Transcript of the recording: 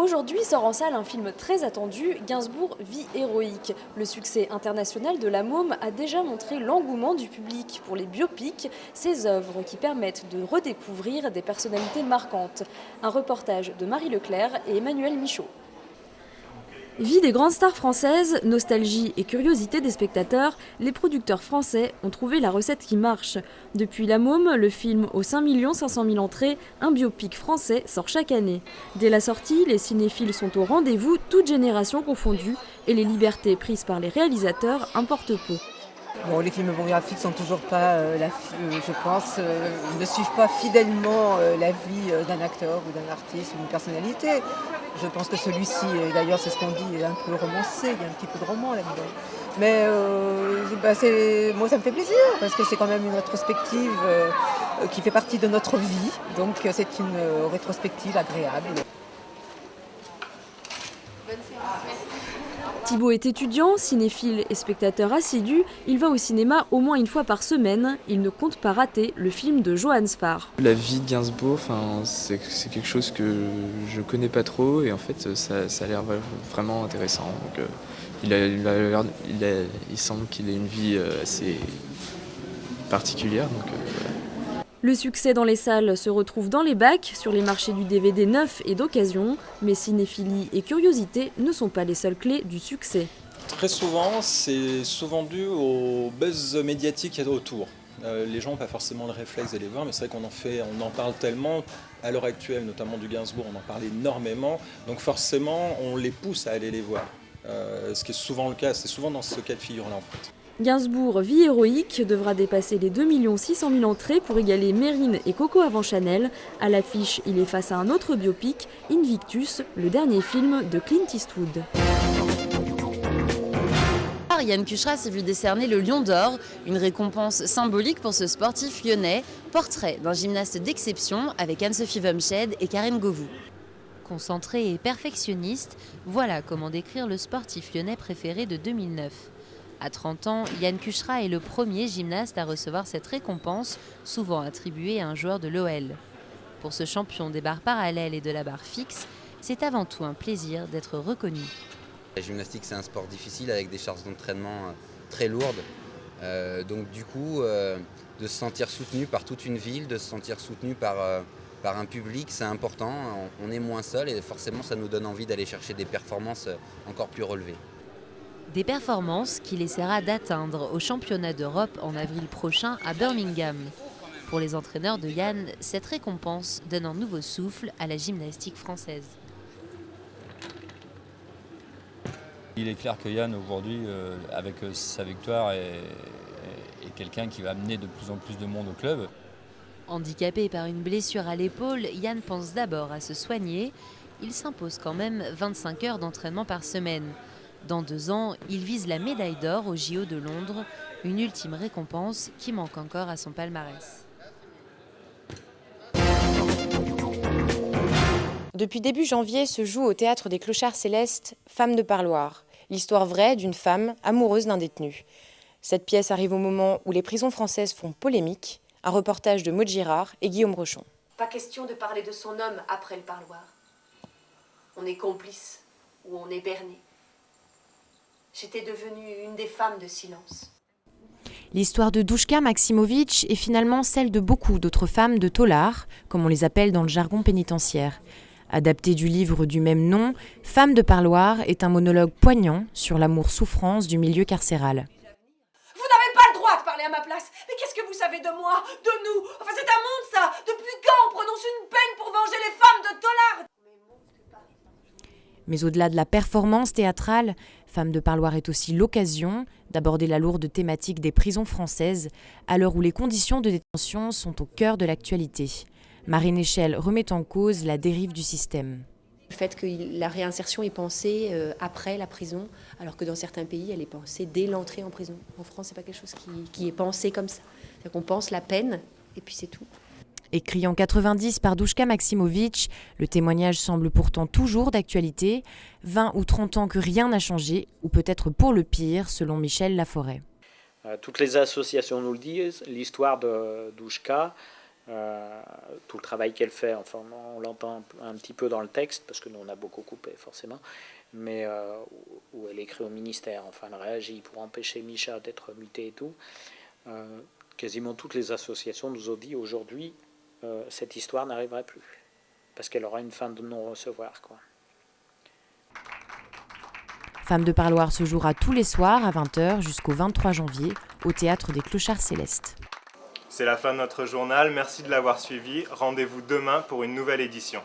Aujourd'hui sort en salle un film très attendu, Gainsbourg, Vie héroïque. Le succès international de La Môme a déjà montré l'engouement du public pour les biopics, ces œuvres qui permettent de redécouvrir des personnalités marquantes. Un reportage de Marie Leclerc et Emmanuel Michaud. Vie des grandes stars françaises, nostalgie et curiosité des spectateurs, les producteurs français ont trouvé la recette qui marche. Depuis La Môme, le film aux 5 500 000 entrées, un biopic français sort chaque année. Dès la sortie, les cinéphiles sont au rendez-vous, toutes générations confondues, et les libertés prises par les réalisateurs importent peu. Bon, les films biographiques sont toujours pas, je pense, ne suivent pas fidèlement la vie d'un acteur ou d'un artiste ou d'une personnalité. Je pense que celui-ci, d'ailleurs c'est ce qu'on dit, est un peu romancé, il y a un petit peu de roman là-dedans. Mais moi ça me fait plaisir parce que c'est quand même une rétrospective qui fait partie de notre vie. Donc c'est une rétrospective agréable. Thibaut est étudiant, cinéphile et spectateur assidu. Il va au cinéma au moins une fois par semaine. Il ne compte pas rater le film de Johann Spar. La vie de Gainsbourg, c'est quelque chose que je connais pas trop et en fait ça a l'air vraiment intéressant. Donc, il semble qu'il ait une vie assez particulière. Donc, voilà. Le succès dans les salles se retrouve dans les bacs, sur les marchés du DVD neuf et d'occasion, mais cinéphilie et curiosité ne sont pas les seules clés du succès. Très souvent, c'est souvent dû au buzz médiatique qu'il y a autour. Les gens n'ont pas forcément le réflexe d'aller voir, mais c'est vrai on en parle tellement, à l'heure actuelle, notamment du Gainsbourg, on en parle énormément, donc forcément on les pousse à aller les voir. Ce qui est souvent le cas, c'est souvent dans ce cas de figure-là en fait. Gainsbourg, Vie héroïque devra dépasser les 2 600 000 entrées pour égaler Mérine et Coco avant Chanel. À l'affiche, il est face à un autre biopic, Invictus, le dernier film de Clint Eastwood. Yann Cucherat s'est vu décerner le Lion d'Or, une récompense symbolique pour ce sportif lyonnais, portrait d'un gymnaste d'exception avec Anne-Sophie Womsched et Karine Govou. Concentré et perfectionniste, voilà comment décrire le sportif lyonnais préféré de 2009. À 30 ans, Yann Cucherat est le premier gymnaste à recevoir cette récompense, souvent attribuée à un joueur de l'OL. Pour ce champion des barres parallèles et de la barre fixe, c'est avant tout un plaisir d'être reconnu. La gymnastique, c'est un sport difficile avec des charges d'entraînement très lourdes. Donc du coup, de se sentir soutenu par toute une ville, de se sentir soutenu par un public, c'est important. On est moins seul et forcément, ça nous donne envie d'aller chercher des performances encore plus relevées. Des performances qu'il essaiera d'atteindre au championnat d'Europe en avril prochain à Birmingham. Pour les entraîneurs de Yann, cette récompense donne un nouveau souffle à la gymnastique française. Il est clair que Yann aujourd'hui, avec sa victoire, est quelqu'un qui va amener de plus en plus de monde au club. Handicapé par une blessure à l'épaule, Yann pense d'abord à se soigner. Il s'impose quand même 25 heures d'entraînement par semaine. Dans 2 ans, il vise la médaille d'or au JO de Londres, une ultime récompense qui manque encore à son palmarès. Depuis début janvier se joue au Théâtre des Clochards Célestes Femme de parloir, l'histoire vraie d'une femme amoureuse d'un détenu. Cette pièce arrive au moment où les prisons françaises font polémique, un reportage de Maud Girard et Guillaume Rochon. Pas question de parler de son homme après le parloir. On est complice ou on est berné. J'étais devenue une des femmes de silence. L'histoire de Douchka Maksimovic est finalement celle de beaucoup d'autres femmes de taulards, comme on les appelle dans le jargon pénitentiaire. Adapté du livre du même nom, Femme de parloir est un monologue poignant sur l'amour-souffrance du milieu carcéral. Vous n'avez pas le droit de parler à ma place. Mais qu'est-ce que vous savez de moi, de nous? Enfin, c'est un monde, ça. Depuis quand on prononce une peine pour venger les femmes de taulards? Mais au-delà de la performance théâtrale, Femme de parloir est aussi l'occasion d'aborder la lourde thématique des prisons françaises, à l'heure où les conditions de détention sont au cœur de l'actualité. Marine Echelle remet en cause la dérive du système. Le fait que la réinsertion est pensée après la prison, alors que dans certains pays, elle est pensée dès l'entrée en prison. En France, ce n'est pas quelque chose qui est pensé comme ça. C'est-à-dire qu'on pense la peine, et puis c'est tout. Écrit en 90 par Douchka Maksimovic, le témoignage semble pourtant toujours d'actualité. 20 ou 30 ans que rien n'a changé, ou peut-être pour le pire, selon Michel Laforêt. Toutes les associations nous le disent, l'histoire de Douchka tout le travail qu'elle fait, enfin on l'entend un petit peu dans le texte, parce que nous on a beaucoup coupé forcément, mais où elle écrit au ministère, enfin elle réagit pour empêcher Micha d'être muté et tout. Quasiment toutes les associations nous ont dit aujourd'hui cette histoire n'arriverait plus, parce qu'elle aura une fin de non-recevoir, quoi. Femmes de Parloir se jouera tous les soirs à 20h jusqu'au 23 janvier au Théâtre des Clochards Célestes. C'est la fin de notre journal, merci de l'avoir suivi. Rendez-vous demain pour une nouvelle édition.